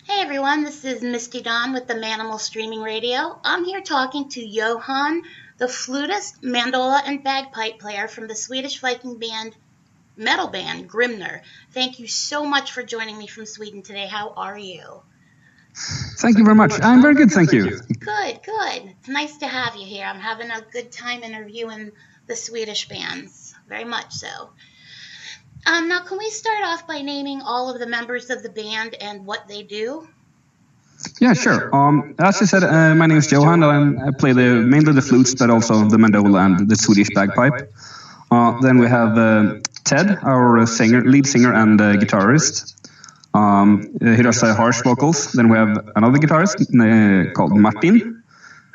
Hey everyone, this is Misti-Dawn with the Manamal Streaming Radio. I'm here talking to Johan, the flutist, mandola, and bagpipe player from the Swedish Viking metal band Grimner. Thank you so much for joining me from Sweden today. How are you? Thank you very much. I'm very good, thank you. Good. It's nice to have you here. I'm having a good time interviewing the Swedish bands. Very much so. Now, can we start off by naming all of the members of the band and what they do? Yeah, sure. As you said, my name is Johan, and I play mainly the flutes, but also the mandola and the Swedish bagpipe. Then we have Ted, our lead singer and guitarist. He does harsh vocals. Then we have another guitarist called Martin,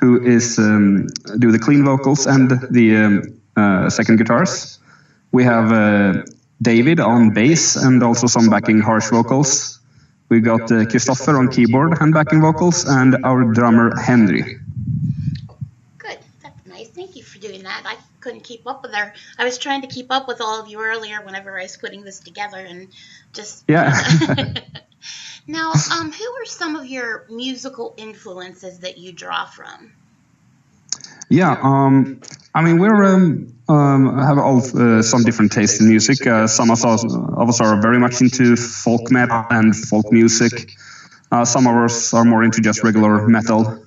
who is do the clean vocals and the second guitars. We have David on bass and also some backing harsh vocals. We got Christopher on keyboard and backing vocals, and our drummer Henry. Good, that's nice. Thank you for doing that. I couldn't keep up with her. I was trying to keep up with all of you earlier whenever I was putting this together, and just Now, who are some of your musical influences that you draw from? Yeah, I mean, we're have all some different tastes in music. Some of us are very much into folk metal and folk music. Some of us are more into just regular metal.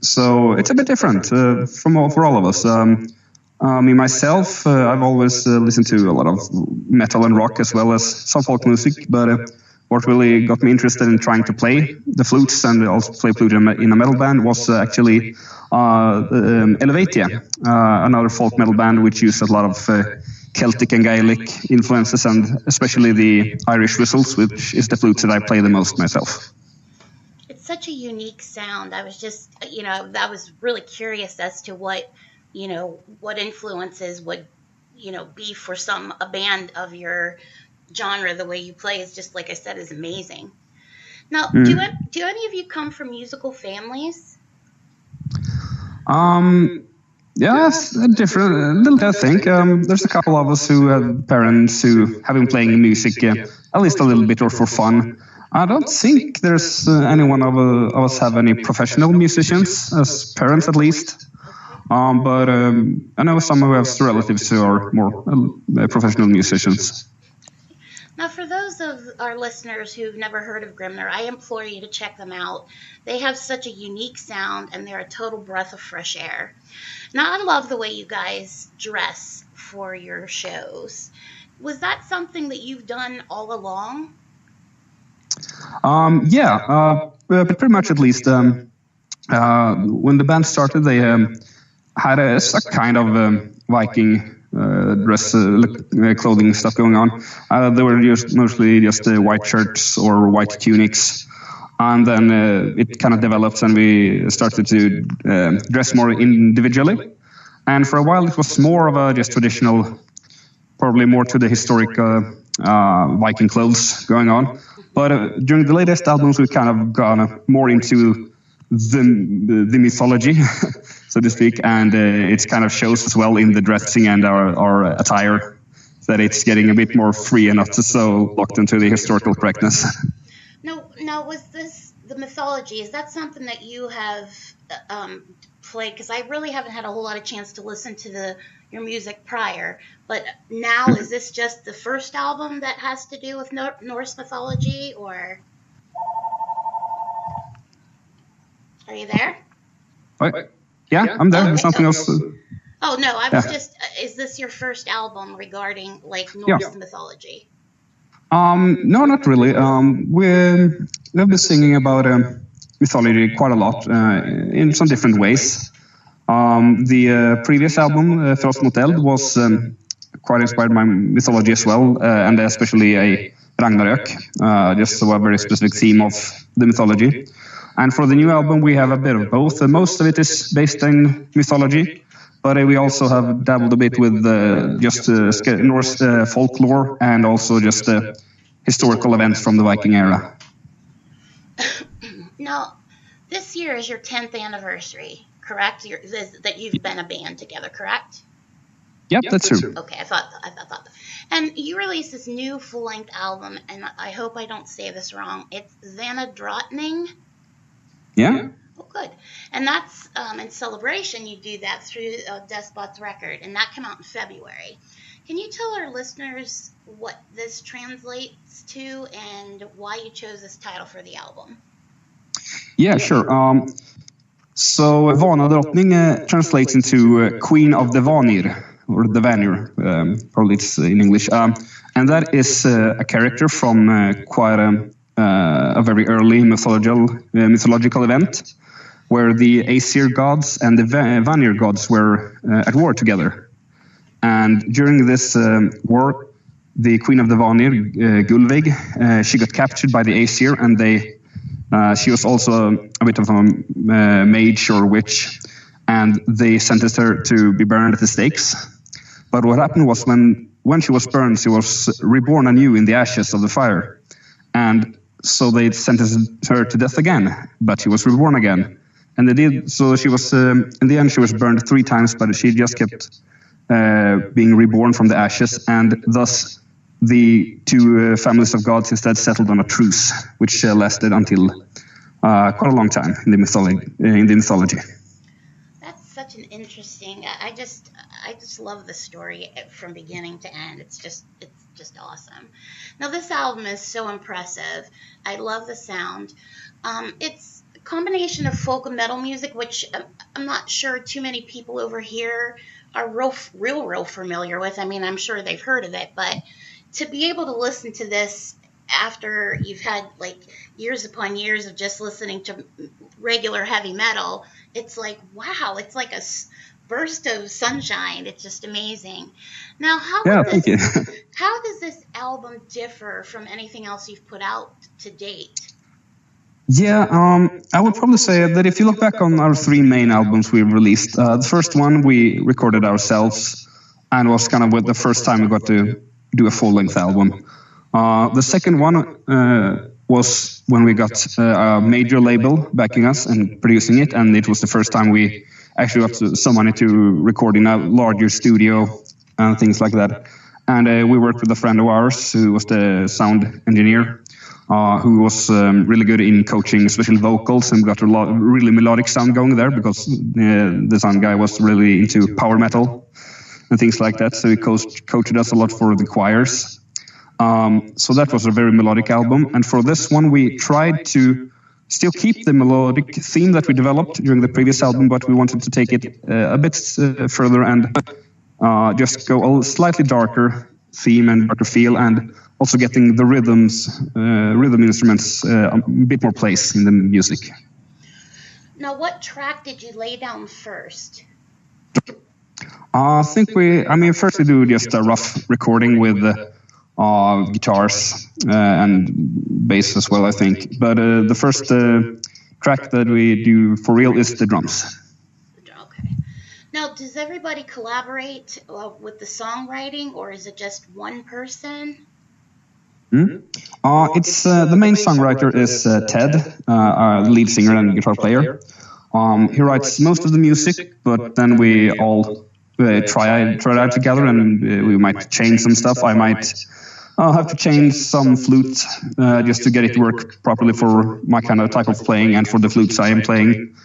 So it's a bit different for all of us. Me myself, I've always listened to a lot of metal and rock as well as some folk music, but what really got me interested in trying to play the flutes and also play flute in a metal band was actually Elevatia, another folk metal band which used a lot of Celtic and Gaelic influences, and especially the Irish whistles, which is the flute that I play the most myself. It's such a unique sound. I was just, I was really curious as to what influences would, be for a band of your genre. The way you play is just, like I said, is amazing. Now, do any of you come from musical families? Yes, a little bit, I think. There's a couple of us who have parents who have been playing music at least a little bit or for fun. I don't think there's any one of us have any professional musicians, as parents at least. But I know some who have relatives who are more professional musicians. Now, for those of our listeners who've never heard of Grimner, I implore you to check them out. They have such a unique sound, and they're a total breath of fresh air. Now, I love the way you guys dress for your shows. Was that something that you've done all along? But pretty much at least. When the band started, they had a kind of Viking dress, clothing stuff going on. They were mostly just white shirts or white tunics. And then it kind of developed, and we started to dress more individually. And for a while, it was more of a just traditional, probably more to the historic Viking clothes going on. But during the latest albums, we've kind of gone more into the mythology, so to speak, and it kind of shows as well in the dressing and our attire that it's getting a bit more free and not so locked into the historical correctness. Now, was this the mythology? Is that something that you have played? Because I really haven't had a whole lot of chance to listen to your music prior. But now, is this just the first album that has to do with Norse mythology, or are you there? Yeah, I'm there. There's nothing else. Oh no, I was just. Is this your first album regarding Norse mythology? No, not really. We've been singing about mythology quite a lot in some different ways. The previous album, Frost mot Eld, was quite inspired by mythology as well, and especially a Ragnarök, just so a very specific theme of the mythology. And for the new album, we have a bit of both. Most of it is based in mythology, but we also have dabbled a bit with just Norse folklore and also just historical events from the Viking era. Now, this year is your 10th anniversary, correct? That you've been a band together, correct? Yep, that's true. Okay, I thought that. And you released this new full-length album, and I hope I don't say this wrong. It's Xanadrotning. Yeah. Oh, good. And that's in celebration. You do that through Despot's record, and that came out in February. Can you tell our listeners what this translates to and why you chose this title for the album? Yeah, sure. So Vanadrottning translates into Queen of the Vanir, or the Vanir, probably it's in English. And that is a character from quite a very early mythological event, where the Aesir gods and the Vanir gods were at war together. And during this war, the Queen of the Vanir, Gulveig, she got captured by the Aesir, and she was also a bit of a mage or witch, and they sentenced her to be burned at the stakes. But what happened was when she was burned, she was reborn anew in the ashes of the fire. And so they sentenced her to death again, but she was reborn again. And they did, so she was, in the end, she was burned 3 times, but she just kept being reborn from the ashes, and thus the 2 families of gods instead settled on a truce, which lasted until quite a long time in the mythology. That's such an interesting. I just love the story from beginning to end. It's just awesome. Now this album is so impressive. I love the sound. It's a combination of folk and metal music, which I'm not sure too many people over here are real familiar with. I mean, I'm sure they've heard of it, but to be able to listen to this after you've had like years upon years of just listening to regular heavy metal, it's like, wow, it's like a burst of sunshine. It's just amazing. Now, how does this album differ from anything else you've put out to date? Yeah, I would probably say that if you look back on our 3 main albums we've released, the first one we recorded ourselves and was kind of the first time we got to do a full-length album. The second one was when we got a major label backing us and producing it, and it was the first time we actually got some money to record in a larger studio and things like that. And we worked with a friend of ours who was the sound engineer, who was really good in coaching, especially vocals, and got a lot really melodic sound going there because the sound guy was really into power metal and things like that. So he coached us a lot for the choirs. So that was a very melodic album. And for this one, we tried to still keep the melodic theme that we developed during the previous album, but we wanted to take it a bit further and just go a slightly darker theme and darker feel, and also getting the rhythm instruments a bit more place in the music. Now, what track did you lay down first? I think first we do just a rough recording with guitars and bass as well, I think. But the first track that we do for real is the drums. Okay. Now, does everybody collaborate with the songwriting, or is it just one person? It's the main songwriter is Ted, our lead singer and guitar player. He writes most of the music, but then we all try it out together, and we might change some stuff. I might have to change some flute just to get it to work properly for my kind of type of playing and for the flutes I am playing.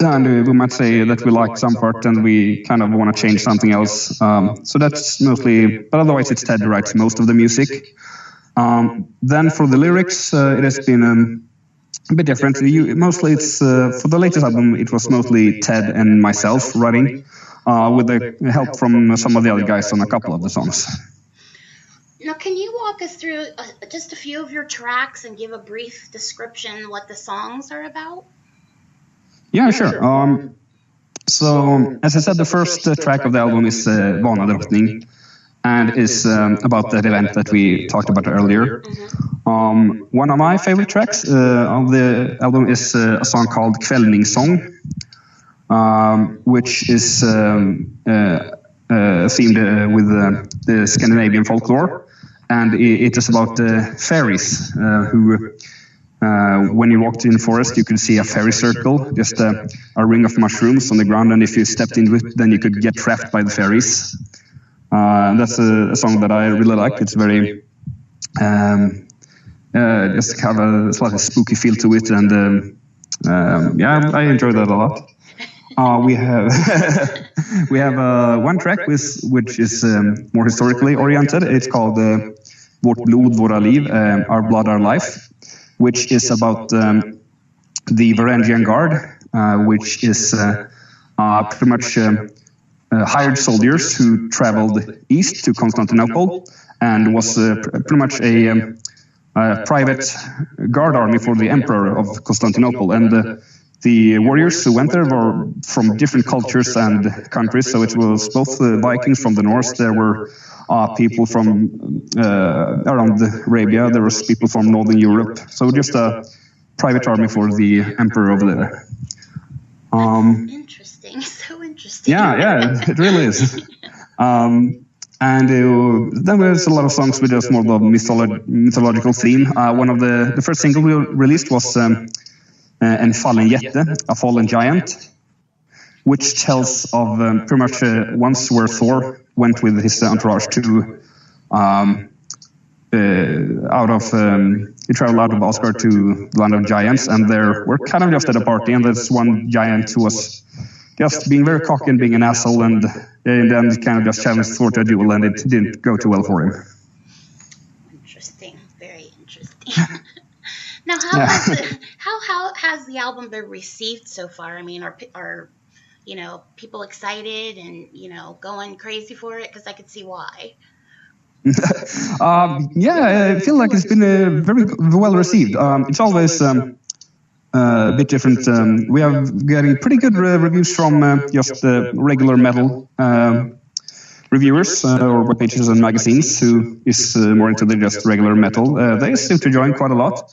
And we might say that we like some part and we kind of want to change something else. So that's mostly, but otherwise it's Ted who writes most of the music. Then for the lyrics, it has been a bit different. Mostly it's, for the latest album, it was mostly Ted and myself writing, with the help from some of the other guys on a couple of the songs. Now, can you walk us through just a few of your tracks and give a brief description what the songs are about? Yeah, sure. So, as I said, the first track of the album is Vanadrottning, and is about that event that we talked about earlier. One of my favorite tracks of the album is a song called Kvällningssång, which is themed with the Scandinavian folklore, and it is about fairies who when you walked in the forest, you could see a fairy circle, just a ring of mushrooms on the ground, and if you stepped into it, then you could get trapped by the fairies. That's a song that I really like. It's very just have a slightly spooky feel to it, and I enjoy that a lot. We have we have one track which is more historically oriented. It's called Vårt blod, våra liv, Our blood, our life, which is about the Varangian Guard, which is pretty much hired soldiers who traveled east to Constantinople and was pretty much a private guard army for the emperor of Constantinople. And the warriors who went there were from different cultures and countries, so it was both the Vikings from the north, there were people from around Arabia, there was people from Northern Europe, so just a private army for the emperor over there. Interesting, so interesting. Yeah, it really is. And then there's a lot of songs with just more of a mythological theme. One of the first single we released was En fallen jätte, a fallen giant, which tells of pretty much once where Thor went with his entourage to he traveled out of Asgard to the land of giants, and there were kind of just at a party, and there's one giant who was just being very cocky and being an asshole, and then kind of just challenged Thor to a duel, and it didn't go too well for him. Interesting, very interesting. Now, how has the album been received so far? I mean, are people excited and going crazy for it? Because I could see why. I feel like it's been very well received. It's always a bit different. We are getting pretty good reviews from just regular metal reviewers or web pages and magazines who is more into the just regular metal. They seem to join quite a lot.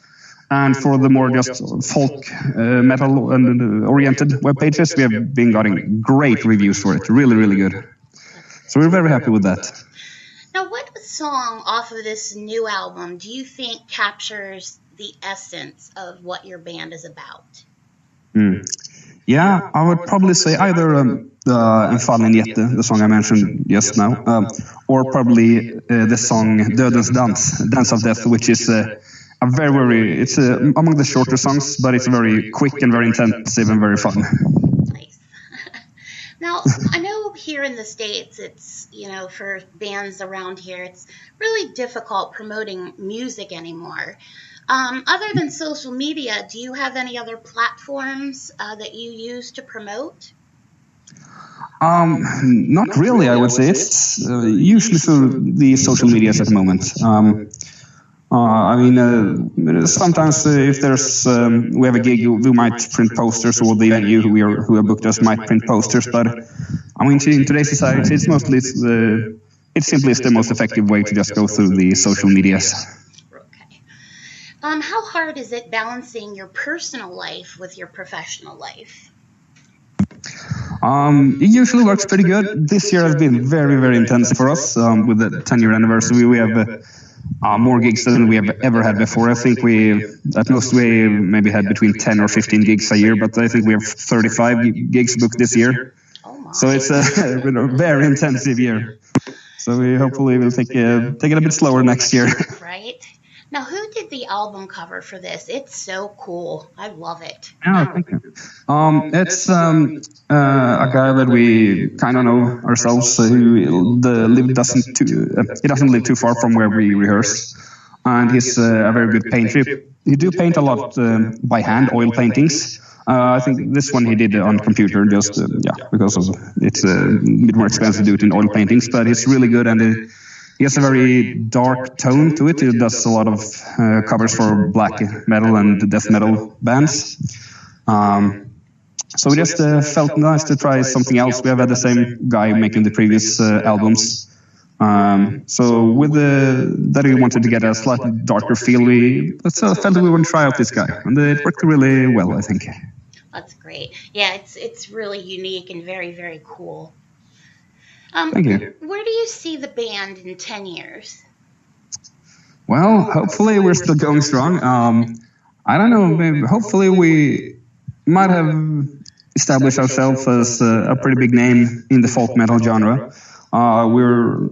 And for the more just folk metal and oriented web pages, we have been getting great reviews for it. Really, really good. So we're very happy with that. Now, what song off of this new album do you think captures the essence of what your band is about? Yeah, I would probably say either En fallen jätte, the song I mentioned just now, or probably the song Dödens dans, Dance of Death, which is a very, it's among the shorter songs, but it's very quick and very intensive and very fun. Nice. Now, I know here in the States, it's, for bands around here, it's really difficult promoting music anymore. Other than social media, do you have any other platforms that you use to promote? Not really, I would say. It's usually through the social medias at the moment. Sometimes if there's we have a gig, we might print posters, or the venue who have booked us might print posters. But in today's society, it's mostly it simply is the most effective way to just go through the social medias. Okay. How hard is it balancing your personal life with your professional life? It usually works pretty good. This year has been very, very intense for us. With the 10-year anniversary, we have more gigs than we have ever had before. I think at most we maybe had between 10 or 15 gigs a year, but I think we have 35 gigs booked this year. Oh my. So it's a very intensive year. So we hopefully will take it a bit slower next year. Right. Now, who did the album cover for this? It's so cool. I love it. Yeah, thank you. It's a guy that we kind of know ourselves. Who doesn't live too far from where we rehearse, and he's a very good painter. He do paint a lot by hand, oil paintings. I think this one he did on computer, just because it's a bit more expensive to do it in oil paintings. But it's really good, and he has a very dark tone to it. He does a lot of covers for black metal and death metal bands. So we just felt nice to try something else. We have had the same guy making the previous albums. So with that we wanted to get a slightly darker feel, we felt that we would try out this guy. And it worked really well, I think. That's great. Yeah, it's really unique and very, very cool. Thank you. Where do you see the band in 10 years? Well, hopefully we're still going strong. I don't know. Maybe, hopefully, we might have established ourselves as a pretty big name in the folk metal genre. We're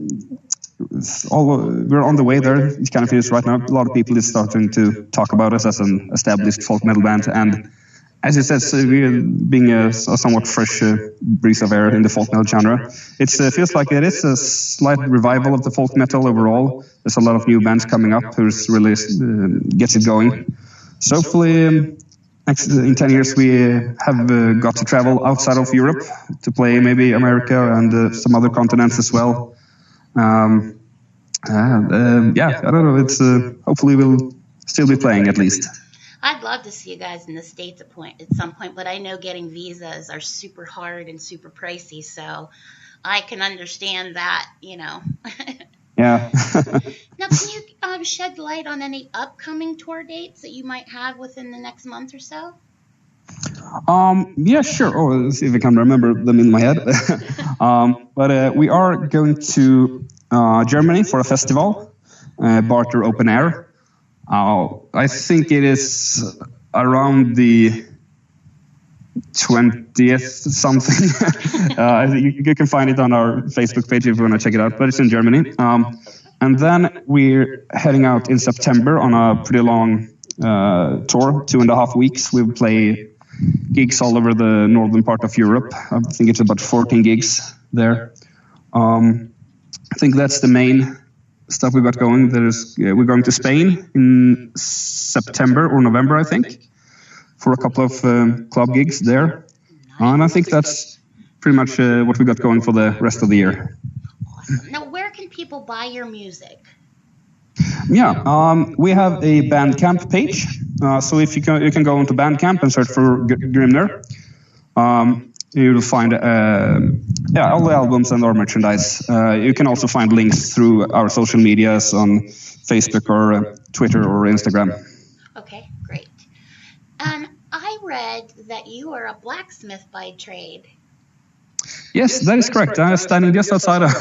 on the way there. It kind of feels right now. A lot of people is starting to talk about us as an established folk metal band, and as you said, we're being a somewhat fresh breeze of air in the folk metal genre. It feels like it is a slight revival of the folk metal overall. There's a lot of new bands coming up who's really gets it going. So hopefully, in 10 years, we have got to travel outside of Europe to play maybe America and some other continents as well. Yeah, I don't know. It's hopefully we'll still be playing at least. I'd love to see you guys in the States at some point, but I know getting visas are super hard and super pricey, so I can understand that, Yeah. Now, can you shed light on any upcoming tour dates that you might have within the next month or so? Yeah, sure. Oh, let's see if I can remember them in my head. But we are going to Germany for a festival, Barter Open Air. I think it is around the 20th something. You can find it on our Facebook page if you want to check it out, but it's in Germany. And then we're heading out in September on a pretty long tour, 2.5 weeks. We'll play gigs all over the northern part of Europe. I think it's about 14 gigs there. I think that's the main stuff we got going. We're going to Spain in September or November, I think, for a couple of club gigs there. And I think that's pretty much what we got going for the rest of the year. Awesome. Now, where can people buy your music? Yeah, we have a Bandcamp page. So if you can go into Bandcamp and search for Grimner. You'll find all the albums and our merchandise. You can also find links through our social medias on Facebook or Twitter or Instagram. Okay, great. I read that you are a blacksmith by trade. Yes, that is correct. I'm standing just outside of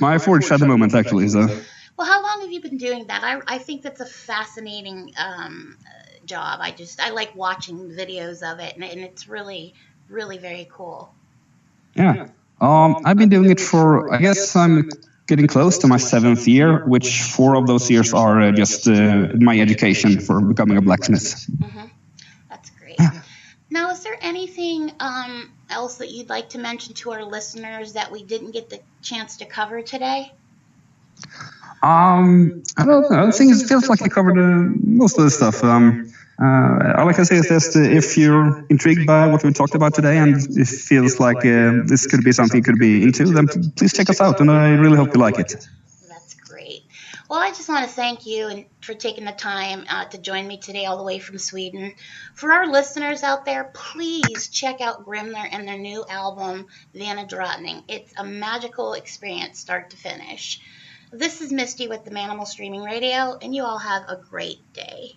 my forge at the moment, actually. So. Well, how long have you been doing that? I think that's a fascinating job. I like watching videos of it, and it's really, really very cool. Yeah. I've been doing it for, I guess I'm getting close to my 7th year, which 4 of those years are just my education for becoming a blacksmith. Mm-hmm. That's great. Yeah. Now, is there anything else that you'd like to mention to our listeners that we didn't get the chance to cover today? I don't know. I think it feels like I covered most of the stuff. All I can say is just if you're intrigued by what we talked about today and it feels like this could be something you could be into, then please check us out, and I really hope you like it. That's great. Well, I just want to thank you for taking the time to join me today all the way from Sweden. For our listeners out there, please check out Grimner and their new album, Vanadrottning. It's a magical experience start to finish. This is Misty with the Manamal Streaming Radio, and you all have a great day.